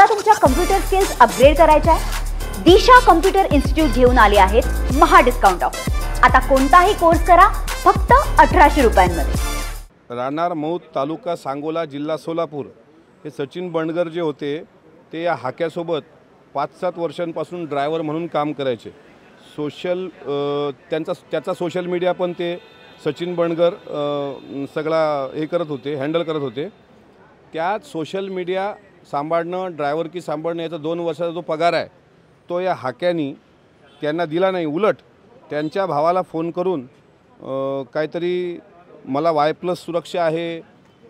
तुम्हाला तुमच्या computer skills upgrade करायच्या आहे? दिशा कम्प्युटर इन्स्टिट्यूट घेऊन आले आहेत महा डिस्काउंट ऑफर। आता कोणताही कोर्स करा फक्त 1800 रुपयांमध्ये। राहणार मौत, तालुका सांगोला, जिल्हा सोलापूर। हे सचिन बंडगर जे होते ते या हाक्यासोबत 5-7 वर्षांपासून ड्रायव्हर म्हणून काम करायचे। त्याचा सोशल मीडिया पण ते सचिन बंडगर सगळा हे करत होते, हँडल करत होते। त्या सोशल मीडिया सांभाळणं, ड्रायव्हर की सांभाळणं याचा 2 वर्षाचा जो पगार आहे तो या हाक्यानी त्यांना दिला नाही। उलट त्यांच्या भावाला फोन करून काहीतरी मला Y+ सुरक्षा आहे,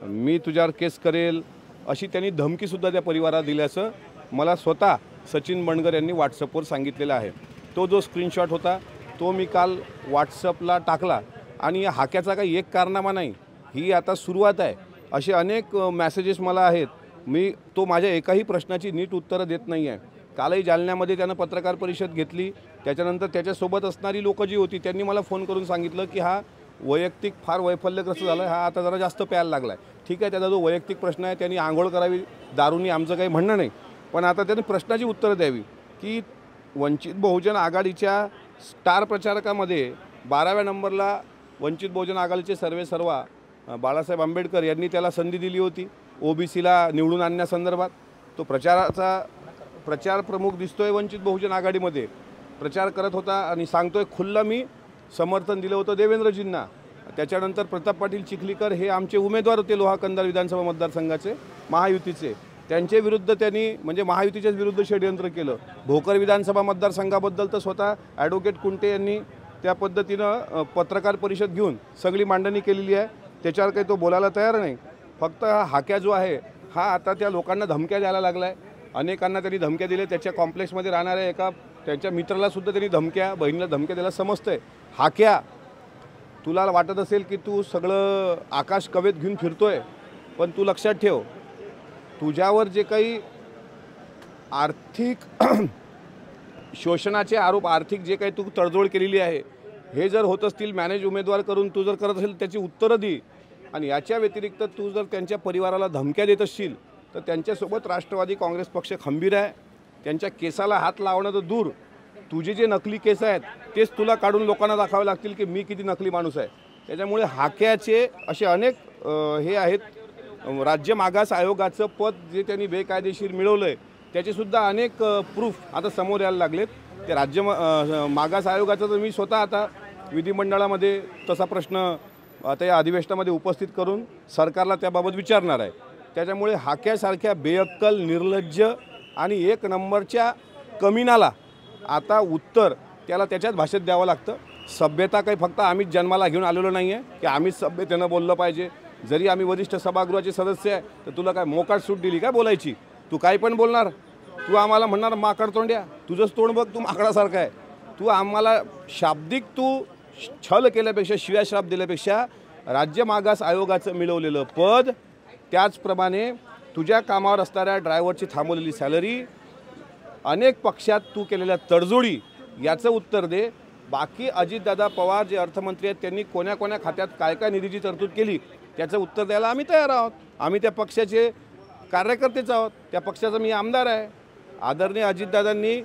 मी तुझ्यावर केस करेल अशी त्यांनी धमकीसुद्धा त्या परिवाराला दिल्याचं मला स्वतः सचिन बंडगर यांनी व्हॉट्सअपवर सांगितलेलं आहे। तो जो स्क्रीनशॉट होता तो मी काल व्हॉट्सअपला टाकला। आणि या हाक्याचा काही एक कारनामा नाही, ही आता सुरुवात आहे। असे अनेक मेसेजेस मला आहेत, मी तो माझ्या एकाही प्रश्नाची नीट उत्तरं देत नाही आहे। कालही जालन्यामध्ये त्यानं पत्रकार परिषद घेतली, त्याच्यानंतर त्याच्यासोबत असणारी लोकं जी होती त्यांनी मला फोन करून सांगितलं की हा वैयक्तिक फार वैफल्यग्रस्त झाला आहे, हा आता जरा जास्त प्यायला लागला आहे। ठीक आहे, त्याचा जो वैयक्तिक प्रश्न आहे त्यांनी आंघोळ करावी, दारूनी आमचं काही म्हणणं नाही, पण आता त्यांनी प्रश्नाची उत्तरं द्यावी की वंचित बहुजन आघाडीच्या स्टार प्रचारकामध्ये 12व्या नंबरला वंचित बहुजन आघाडीचे सर्वेसर्वा बाळासाहेब आंबेडकर यांनी त्याला संधी दिली होती OBCला निवडून आणण्यासंदर्भात। तो प्रचार प्रमुख दिसतोय वंचित बहुजन आघाडीमध्ये, प्रचार करत होता आणि सांगतोय खुल्लं मी समर्थन दिलं होतं देवेंद्रजींना। त्याच्यानंतर प्रताप पाटील चिखलीकर हे आमचे उमेदवार होते लोहा कंधार विधानसभा मतदारसंघाचे महायुतीचे, त्यांचे विरुद्ध त्यांनी म्हणजे महायुतीच्याच विरुद्ध षडयंत्र केलं। भोकर विधानसभा मतदारसंघाबद्दल तर स्वतः ॲडव्होकेट कुंटे यांनी त्या पद्धतीनं पत्रकार परिषद घेऊन सगळी मांडणी केलेली आहे, त्याच्यावर काही तो बोलायला तयार नाही। फक्त हा हाक्या जो आहे हा आता त्या लोकांना धमक्या द्यायला लागला आहे, अनेकांना त्यांनी धमक्या दिल्या। त्याच्या कॉम्प्लेक्समध्ये राहणाऱ्या एका त्यांच्या मित्रालासुद्धा त्यांनी धमक्या, बहिणीला धमक्या द्यायला समजतंय। हाक्या, तुला वाटत असेल की तू सगळं आकाश कवेत घेऊन फिरतोय, पण तू लक्षात ठेव तुझ्यावर जे काही आर्थिक शोषणाचे आरोप, आर्थिक जे काही तू तडजोड केलेली आहे, हे जर होत असतील मॅनेज उमेदवार करून तू जर करत असेल त्याची उत्तरं दे। आणि याच्या व्यतिरिक्त तू जर त्यांच्या परिवाराला धमक्या देत असशील तर त्यांच्यासोबत राष्ट्रवादी काँग्रेस पक्ष खंबीर आहे। त्यांच्या केसाला हात लावणं तर दूर, तुझे जे नकली केस आहेत तेच तुला काढून लोकांना दाखवावे लागतील की मी किती नकली माणूस आहे। त्याच्यामुळे हाक्याचे असे अनेक हे आहेत। राज्य मागास आयोगाचं पद जे त्यांनी बेकायदेशीर मिळवलं आहे त्याचेसुद्धा अनेक प्रूफ आता समोर यायला लागलेत। ते राज्य मागास आयोगाचं तर मी स्वतः आता विधिमंडळामध्ये तसा प्रश्न आता या अधिवेशनामध्ये उपस्थित करून सरकारला त्याबाबत विचारणार आहे। त्याच्यामुळे हाक्यासारख्या बेअक्कल, निर्लज्ज आणि 1 नंबरच्या कमीनाला आता उत्तर त्याला त्याच्याच भाषेत द्यावं लागतं। सभ्यता काही फक्त आम्हीच जन्माला घेऊन आलेलो नाही आहे की आम्हीच सभ्यतेनं बोललं पाहिजे। जरी आम्ही वरिष्ठ सभागृहाचे सदस्य आहे तर तुला काय मोकाट सूट दिली काय बोलायची? तू काही पण बोलणार, तू आम्हाला म्हणणार माकड तोंड्या, तुझंच तोंड बघ, तू माकडासारखा आहे। तू आम्हाला शाब्दिक तू छल केल्यापेक्षा, शिव्याश्राप दिल्यापेक्षा राज्य मागास आयोगाचं मिळवलेलं पद, त्याचप्रमाणे तुझ्या कामावर असणाऱ्या ड्रायव्हरची थांबवलेली सॅलरी, अनेक पक्षात तू केलेल्या तडजोडी याचं उत्तर दे। बाकी अजितदादा पवार जे अर्थमंत्री आहेत त्यांनी कोण्या खात्यात काय काय निधीची तरतूद केली त्याचं उत्तर द्यायला आम्ही तयार आहोत। आम्ही त्या पक्षाचे कार्यकर्तेच आहोत, त्या पक्षाचा मी आमदार आहे। आदरणीय अजितदादांनी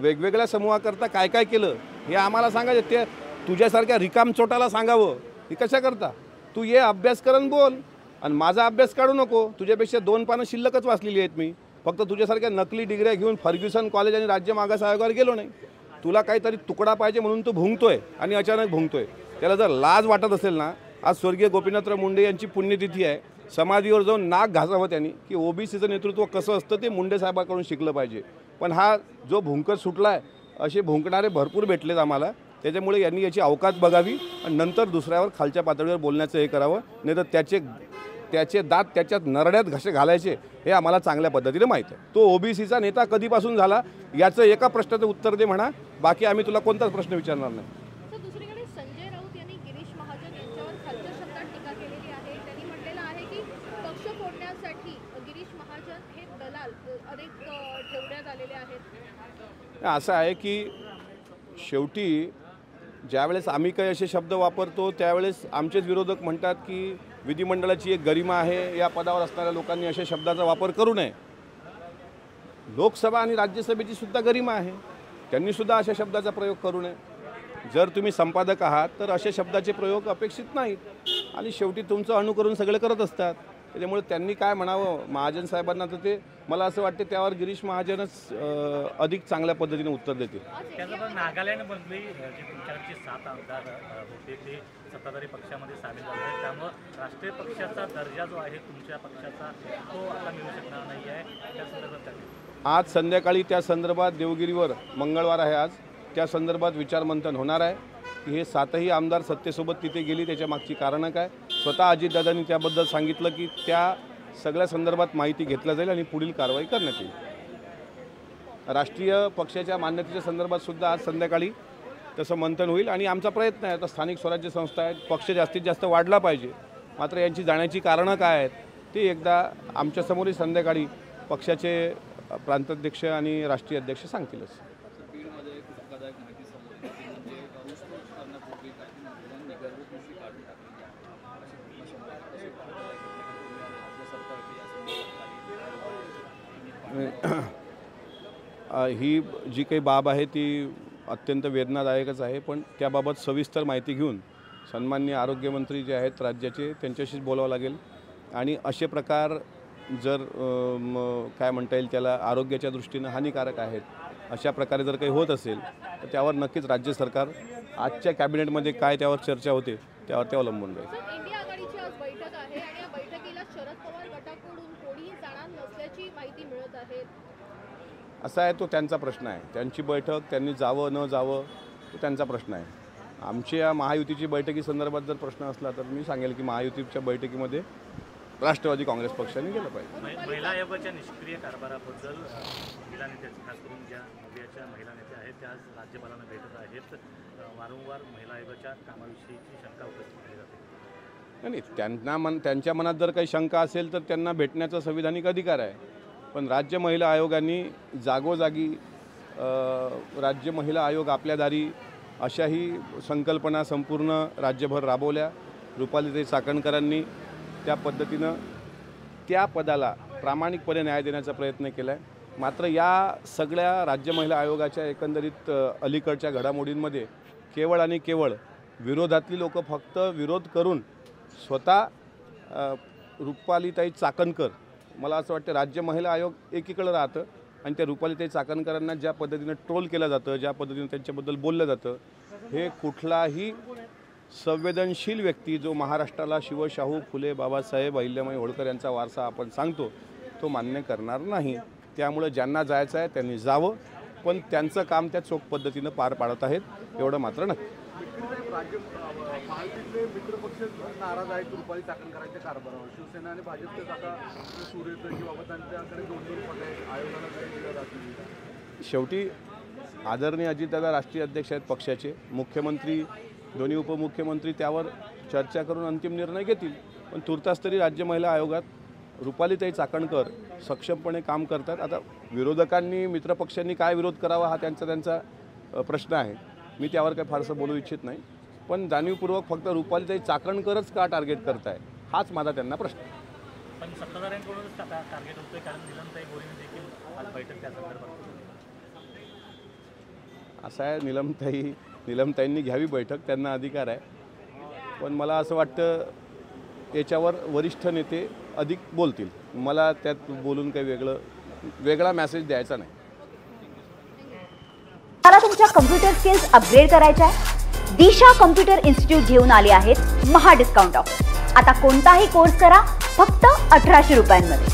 वेगवेगळ्या समूहाकरता काय काय केलं हे आम्हाला सांगायचं, ते तुझ्यासारख्या रिकामचोटाला सांगावं हे कशा करता? तू ये अभ्यास करून बोल आणि माझा अभ्यास काढू नको। तुझ्यापेक्षा 2 पानं शिल्लकच वाचलेली आहेत मी, फक्त तुझ्यासारख्या नकली डिग्र्या घेऊन फर्ग्युसन कॉलेज आणि राज्य मागास आयोगावर गेलो नाही। तुला काहीतरी तुकडा पाहिजे म्हणून तू भुंकतोय आणि अचानक भुंकतोय। त्याला जर लाज वाटत असेल ना, आज स्वर्गीय गोपीनाथराव मुंडे यांची पुण्यतिथी आहे, समाधीवर जाऊन नाक घासावं त्यांनी की OBCचं नेतृत्व कसं असतं ते मुंडे साहेबांकडून शिकलं पाहिजे। पण हा जो भुंकत सुटला आहे, असे भुंकणारे भरपूर भेटलेत आम्हाला। त्याच्यामुळे यांनी याची अवकात बघावी आणि नंतर दुसऱ्यावर खालच्या पातळीवर बोलण्याचं हे करावं, नाही तर त्याचे दात त्याच्यात नरड्यात घसे घालायचे हे आम्हाला चांगल्या पद्धतीने माहीत आहे। तो OBCचा नेता कधीपासून झाला याचं एका प्रश्नाचं उत्तर दे म्हणा, बाकी आम्ही तुला कोणताच प्रश्न विचारणार नाही। दुसरीकडे संजय राऊत यांनी गिरीश महाजन यांच्यावर खालच्या शब्दात टीका केलेली आहे। त्यांनी म्हटलेलं आहे की पक्ष फोडण्यासाठी गिरीश महाजन हे दलाल अनेक ठेवण्यात आलेले आहेत। असं आहे की शेवटी ज्यावेळेस आम्ही काही असे शब्द वापरतो त्यावेळेस आमचेच विरोधक म्हणतात की विधिमंडळाची एक गरिमा आहे, या पदावर असणाऱ्या लोकांनी अशा शब्दाचा वापर करू नये। लोकसभा आणि राज्यसभेची सुद्धा गरिमा आहे, त्यांनीसुद्धा अशा शब्दाचा प्रयोग करू नये. जर तुम्ही संपादक आहात तर अशा शब्दाचे प्रयोग अपेक्षित नाहीत आणि शेवटी तुमचं अनुकरण सगळे करत असतात. त्याच्यामुळे त्यांनी काय म्हणावं महाजन साहेबांना, तर ते मला असं वाटते त्यावर गिरीश महाजनच अधिक चांगल्या पद्धतीने उत्तर देतील. त्याचबरोबर नागालँडमधली जे तुमच्याकडचे 7 आमदार होते ते सत्ताधारी पक्षामध्ये सामील झाले आहेत, त्यामुळं राष्ट्रीय पक्षाचा दर्जा जो आहे तुमच्या पक्षाचा तो आता मिळू शकणार नाही आहे. त्या संदर्भात आज संध्याकाळी त्या संदर्भात देवगिरीवर, मंगळवार आहे आज, त्या संदर्भात विचारमंथन होणार आहे की हे 7ही आमदार सत्तेसोबत तिथे गेली त्याच्या मागची कारणं काय. स्वतः अजितदादांनी त्याबद्दल सांगितलं की त्या सगळ्या संदर्भात माहिती घेतल्या जाईल आणि पुढील कारवाई करण्यात येईल. राष्ट्रीय पक्षाच्या मान्यतेच्या संदर्भात सुद्धा आज संध्याकाळी तसं मंथन होईल आणि आमचा प्रयत्न आहे, आता स्थानिक स्वराज्य संस्था आहेत, पक्ष जास्तीत जास्त वाढला पाहिजे, मात्र यांची जाण्याची कारणं काय आहेत ते एकदा आमच्यासमोरही संध्याकाळी पक्षाचे प्रांताध्यक्ष आणि राष्ट्रीय अध्यक्ष सांगतीलच. ही जी काही बाब आहे ती अत्यंत वेदनादायकच आहे, पण त्याबाबत सविस्तर माहिती घेऊन सन्माननीय आरोग्यमंत्री जे आहेत राज्याचे त्यांच्याशीच बोलावं लागेल आणि असे प्रकार जर काय म्हणता येईल त्याला आरोग्याच्या दृष्टीनं हानिकारक आहेत अशा प्रकारे जर काही होत असेल तर त्यावर नक्कीच राज्य सरकार आजच्या कॅबिनेटमध्ये काय त्यावर चर्चा होते त्यावर ते अवलंबून राहील. इंडिया आघाडीची आज बैठक आहे आणि या बैठकीला शरद पवार गटाकडून कोणीही जाणार नसल्याची माहिती मिळत आहे. असा आहे तो त्यांचा प्रश्न आहे, त्यांची बैठक त्यांनी जावं न जावं तो त्यांचा प्रश्न आहे. आमच्या महायुतीची बैठकीसंदर्भात जर प्रश्न असला तर मी सांगेल की महायुतीच्या बैठकीमध्ये राष्ट्रवादी काँग्रेस पक्षाने गेलं पाहिजे. महिला आयोगाच्या निष्क्रिय कारभाराबद्दल महिला नेत्या, खास करून ज्या नव्याच्या महिला नेत्या आहेत त्या आज राज्यपालांना भेटत आहेत. वारंवार महिला आयोगाच्या कामाविषयीची शंका उपस्थित केली जाते. नाही, त्यांच्या मनात जर काही शंका असेल तर त्यांना भेटण्याचा संविधानिक अधिकार आहे, पण राज्य महिला आयोगाने जागोजागी राज्य महिला आयोग आपल्या दारी अशाही संकल्पना संपूर्ण राज्यभर राबवल्या. रुपालीताई चाकणकरांनी त्या पद्धतीनं त्या पदाला प्रामाणिकपणे न्याय देण्याचा प्रयत्न केला आहे. मात्र या सगळ्या राज्य महिला आयोगाच्या एकंदरीत अलीकडच्या घडामोडींमध्ये केवळ आणि केवळ विरोधातली लोक फक्त विरोध करून स्वतः रुपालीताई चाकणकर, मला असं वाटतं राज्य महिला आयोग एकीकडे राहतं आणि त्या रुपालीताई चाकणकरांना ज्या पद्धतीनं ट्रोल केलं जातं, ज्या पद्धतीनं त्यांच्याबद्दल बोललं जातं, हे कुठलाही संवेदनशील व्यक्ती जो महाराष्ट्राला शिवशाहू फुले बाबासाहेब अहिल्याबाई होळकर यांचा वारसा आपण सांगतो तो मान्य करणार नाही. त्यामुळे ज्यांना जायचं आहे त्यांनी जावं, पण त्यांचं काम त्या चोख पद्धतीनं पार पाडत आहेत एवढं मात्र नक्की. महायुतीतले मित्रपक्ष नाराज आहेत रुपाली चाकणकरांच्या कारभारावर. शिवसेना आणि भाजपचे आता सूर येतं की बाबा त्यांच्याकडे 2-2 पदे आयोगाला काही दिलं जातील. शेवटी आदरणीय अजितदादा राष्ट्रीय अध्यक्ष आहेत पक्षाचे, मुख्यमंत्री दोन्ही उपमुख्यमंत्री त्यावर चर्चा करून अंतिम निर्णय घेतील. पण तुर्तास तरी राज्य महिला आयोगात रुपालीताई चाकणकर सक्षमपणे काम करतात. आता विरोधकांनी मित्रपक्षांनी काय विरोध करावा हा त्यांचा प्रश्न आहे, मी त्यावर काही फारसं बोलू इच्छित नाही. पण जाणीवपूर्वक फक्त रुपालीताई चाकणकरच का टार्गेट करताय हाच माझा त्यांना प्रश्न. पण सत्ताधाऱ्यांकडूनच टार्गेट होतोय, कारण निलमताई गोरेने देखील आज बैठक त्या संदर्भात. असं आहे, निलमताईंनी घ्यावी बैठक, त्यांना अधिकार आहे. पण मला असं वाटतं याच्यावर वरिष्ठ नेते अधिक बोलतील. मला त्यात बोलून काही वेगळा मेसेज द्यायचा नाही. मला तुमच्या कम्प्युटर स्किल्स अपग्रेड करायच्या आहे? दिशा कम्प्युटर इन्स्टिट्यूट घेऊन आले आहेत महा डिस्काउंट ऑफर. आता कोणताही कोर्स करा फक्त 1800 रुपयांमध्ये.